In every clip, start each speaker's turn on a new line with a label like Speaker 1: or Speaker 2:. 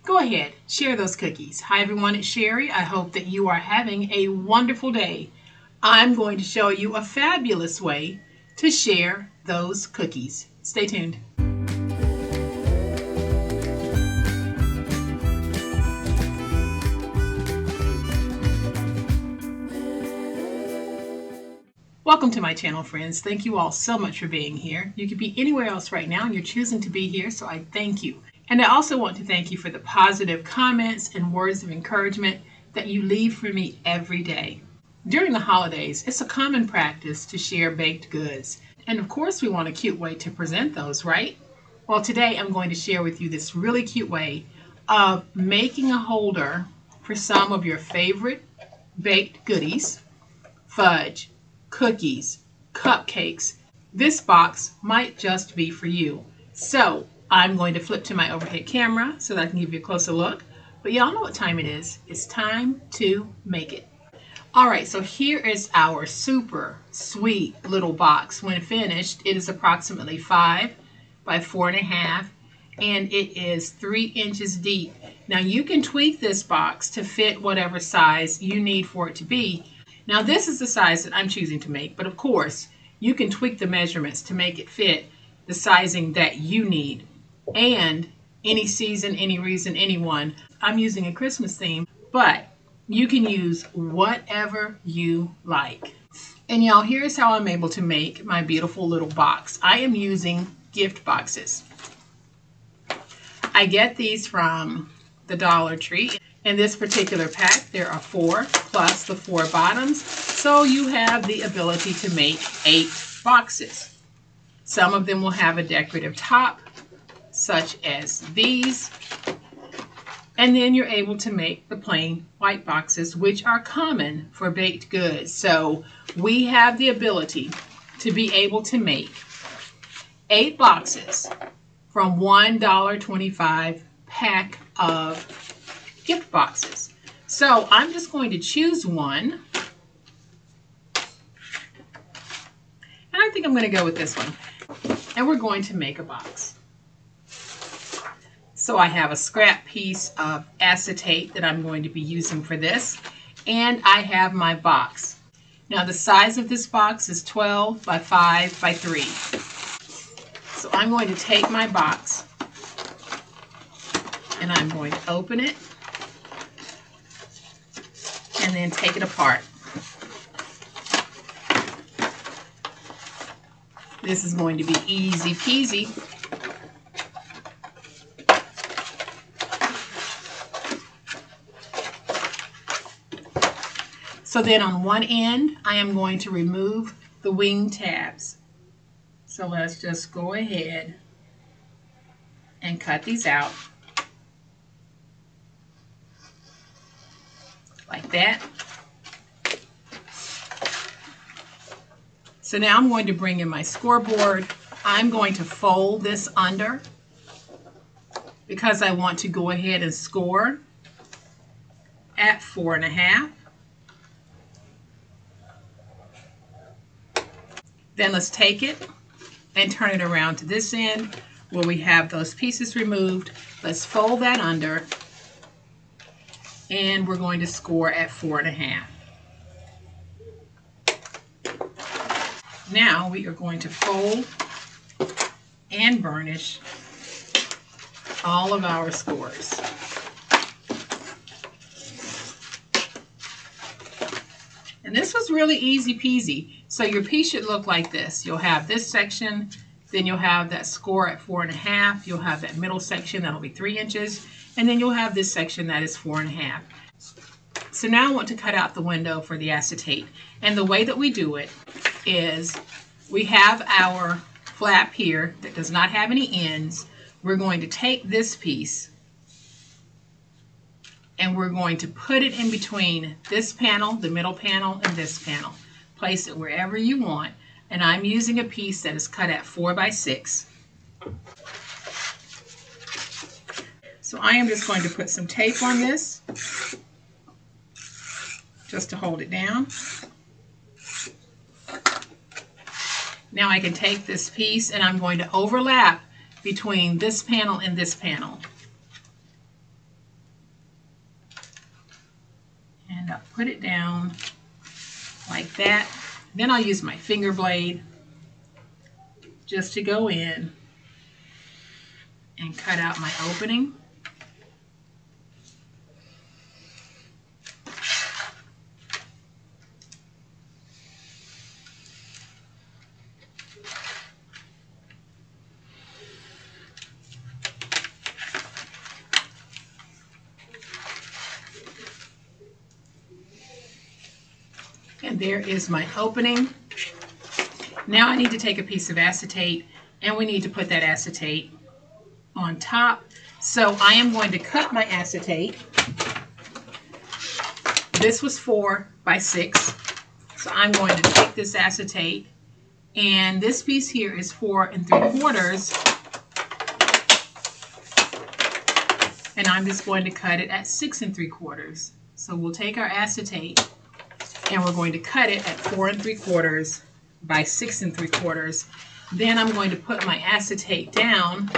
Speaker 1: go ahead, share those cookies. Hi everyone, it's Sherry. I hope that you are having a wonderful day. I'm going to show you a fabulous way to share those cookies. Stay tuned. Welcome to my channel, friends. Thank you all so much for being here. You could be anywhere else right now and you're choosing to be here, so I thank you. And I also want to thank you for the positive comments and words of encouragement that you leave for me every day. During the holidays, it's a common practice to share baked goods. And of course, we want a cute way to present those, right? Well, today I'm going to share with you this really cute way of making a holder for some of your favorite baked goodies, fudge, cookies, cupcakes. This box might just be for you. So I'm going to flip to my overhead camera so that I can give you a closer look. But y'all know what time it is. It's time to make it. All right, so here is our super sweet little box. When finished, it is approximately 5 by 4.5, and it is 3 inches deep. Now you can tweak this box to fit whatever size you need for it to be. Now this is the size that I'm choosing to make, but of course you can tweak the measurements to make it fit the sizing that you need. And any season, any reason, anyone. I'm using a Christmas theme, but you can use whatever you like. And y'all, here's how I'm able to make my beautiful little box. I am using gift boxes. I get these from the Dollar Tree. In this particular pack, there are 4 plus the 4 bottoms, so you have the ability to make 8 boxes. Some of them will have a decorative top, such as these, and then you're able to make the plain white boxes, which are common for baked goods. So we have the ability to be able to make 8 boxes from $1.25 pack of gift boxes. So I'm just going to choose one, and I think I'm going to go with this one, and we're going to make a box. So I have a scrap piece of acetate that I'm going to be using for this, and I have my box. Now the size of this box is 12 by 5 by 3. So I'm going to take my box and I'm going to open it and then take it apart. This is going to be easy peasy. So then on one end, I am going to remove the wing tabs. So let's just go ahead and cut these out like that. So now I'm going to bring in my scoreboard. I'm going to fold this under because I want to go ahead and score at 4.5. Then let's take it and turn it around to this end where we have those pieces removed. Let's fold that under, and we're going to score at 4.5. Now we are going to fold and burnish all of our scores. And this was really easy peasy. So your piece should look like this. You'll have this section, then you'll have that score at 4.5. You'll have that middle section, that'll be 3 inches. And then you'll have this section that is 4.5. So now I want to cut out the window for the acetate. And the way that we do it is we have our flap here that does not have any ends. We're going to take this piece and we're going to put it in between this panel, the middle panel, and this panel. Place it wherever you want. And I'm using a piece that is cut at 4 by 6. So I am just going to put some tape on this just to hold it down. Now I can take this piece and I'm going to overlap between this panel and this panel. I'll put it down like that. Then I'll use my finger blade just to go in and cut out my opening. And there is my opening. Now I need to take a piece of acetate, and we need to put that acetate on top. So I am going to cut my acetate. This was 4 by 6. So I'm going to take this acetate, and this piece here is 4 3/4. And I'm just going to cut it at 6 3/4. So we'll take our acetate and we're going to cut it at 4 3/4 by 6 3/4. Then I'm going to put my acetate down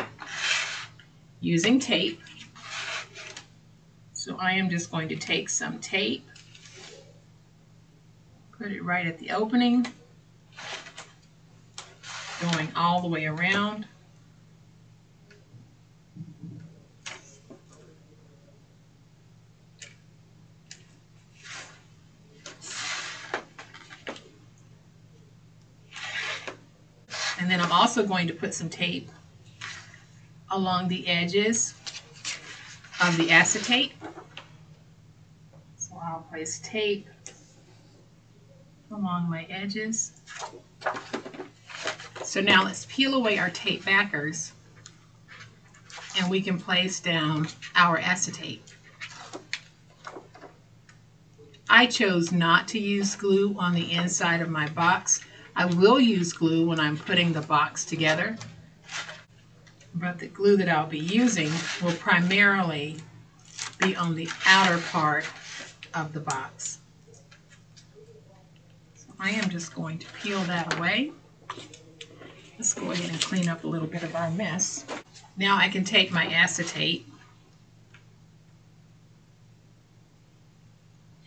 Speaker 1: using tape. So I am just going to take some tape, put it right at the opening, going all the way around. And then I'm also going to put some tape along the edges of the acetate. So I'll place tape along my edges. So now let's peel away our tape backers, and we can place down our acetate. I chose not to use glue on the inside of my box. I will use glue when I'm putting the box together, but the glue that I'll be using will primarily be on the outer part of the box. So I am just going to peel that away. Let's go ahead and clean up a little bit of our mess. Now I can take my acetate,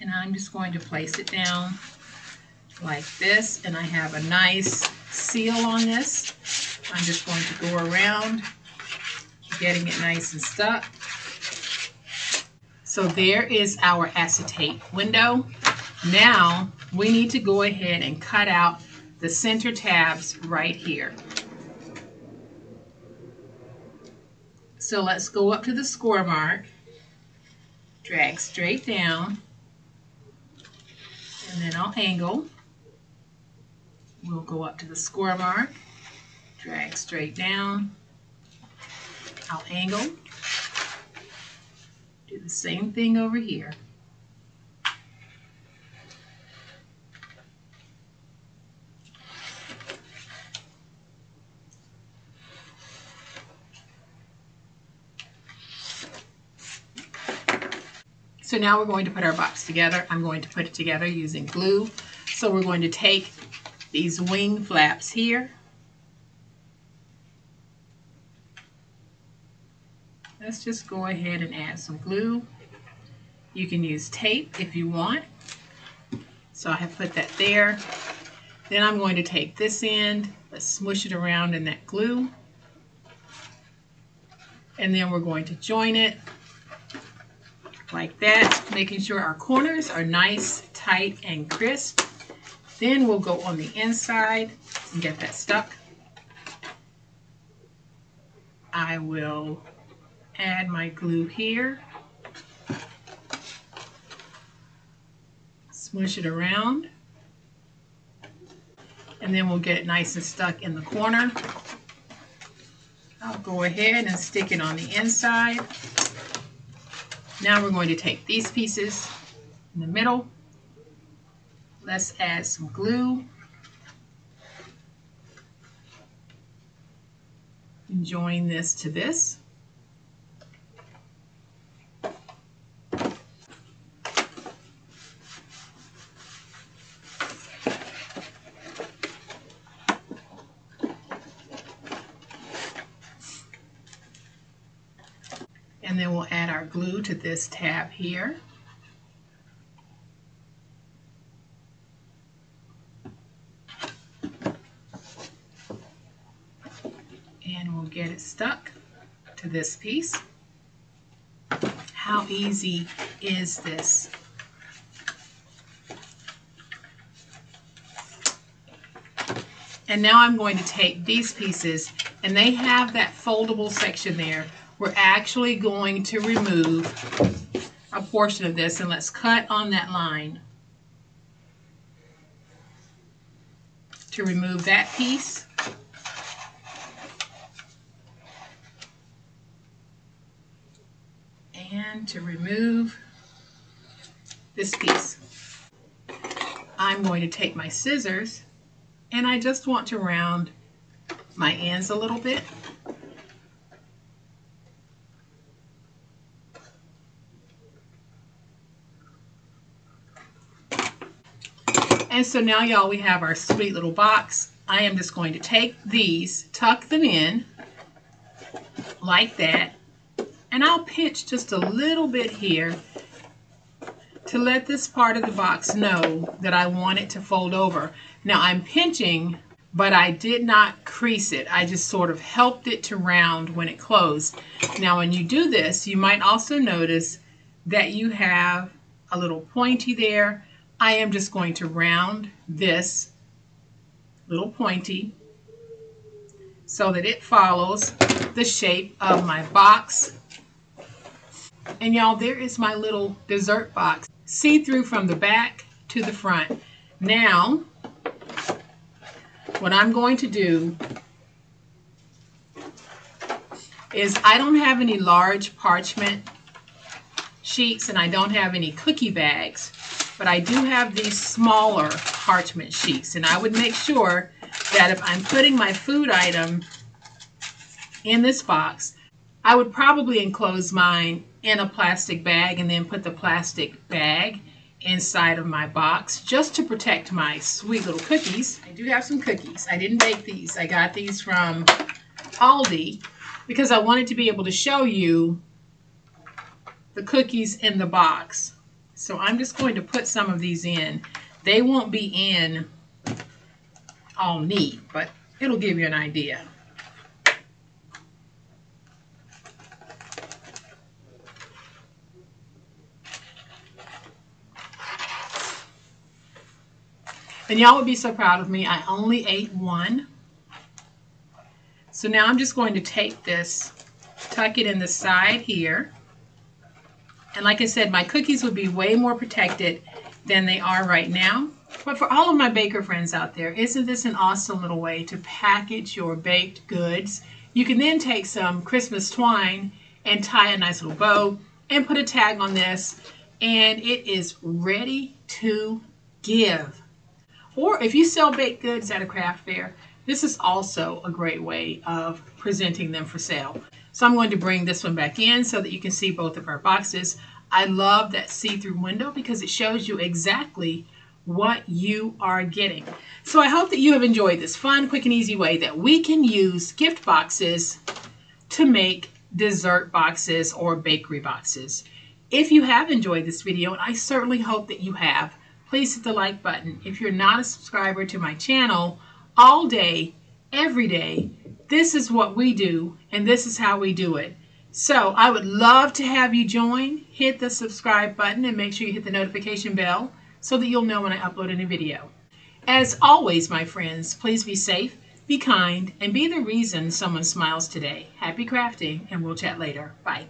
Speaker 1: and I'm just going to place it down like this, and I have a nice seal on this. I'm just going to go around, getting it nice and stuck. So there is our acetate window. Now we need to go ahead and cut out the center tabs right here. So let's go up to the score mark, drag straight down, and then I'll angle. We'll go up to the score mark, drag straight down, I'll angle, do the same thing over here. So now we're going to put our box together. I'm going to put it together using glue. So we're going to take these wing flaps here. Let's just go ahead and add some glue. You can use tape if you want. So I have put that there. Then I'm going to take this end, let's smush it around in that glue. And then we're going to join it like that, making sure our corners are nice, tight, and crisp. Then we'll go on the inside and get that stuck. I will add my glue here, smush it around, and then we'll get it nice and stuck in the corner. I'll go ahead and stick it on the inside. Now we're going to take these pieces in the middle. Let's add some glue and join this to this. And then we'll add our glue to this tab here. we'll get it stuck to this piece. How easy is this? And now I'm going to take these pieces, and they have that foldable section there. We're actually going to remove a portion of this, and let's cut on that line to remove that piece. And to remove this piece. I'm going to take my scissors, and I just want to round my ends a little bit. And so now, y'all, we have our sweet little box. I am just going to take these, tuck them in like that, and I'll pinch just a little bit here to let this part of the box know that I want it to fold over. Now I'm pinching, but I did not crease it. I just sort of helped it to round when it closed. Now when you do this, you might also notice that you have a little pointy there. I am just going to round this little pointy so that it follows the shape of my box. And y'all, there is my little dessert box, see-through from the back to the front. Now, what I'm going to do is, I don't have any large parchment sheets and I don't have any cookie bags, but I do have these smaller parchment sheets, and I would make sure that if I'm putting my food item in this box, I would probably enclose mine in a plastic bag and then put the plastic bag inside of my box just to protect my sweet little cookies. I do have some cookies. I didn't bake these. I got these from Aldi because I wanted to be able to show you the cookies in the box. So I'm just going to put some of these in. They won't be in all neat, but it'll give you an idea. And y'all would be so proud of me. I only ate one. So now I'm just going to take this, tuck it in the side here. And like I said, my cookies would be way more protected than they are right now. But for all of my baker friends out there, isn't this an awesome little way to package your baked goods? You can then take some Christmas twine and tie a nice little bow and put a tag on this, and it is ready to give. Or if you sell baked goods at a craft fair, this is also a great way of presenting them for sale. So I'm going to bring this one back in so that you can see both of our boxes. I love that see-through window because it shows you exactly what you are getting. So I hope that you have enjoyed this fun, quick, and easy way that we can use gift boxes to make dessert boxes or bakery boxes. If you have enjoyed this video, and I certainly hope that you have, please hit the like button. If you're not a subscriber to my channel, all day, every day, this is what we do, and this is how we do it. So I would love to have you join. Hit the subscribe button and make sure you hit the notification bell so that you'll know when I upload a new video. As always, my friends, please be safe, be kind, and be the reason someone smiles today. Happy crafting, and we'll chat later. Bye.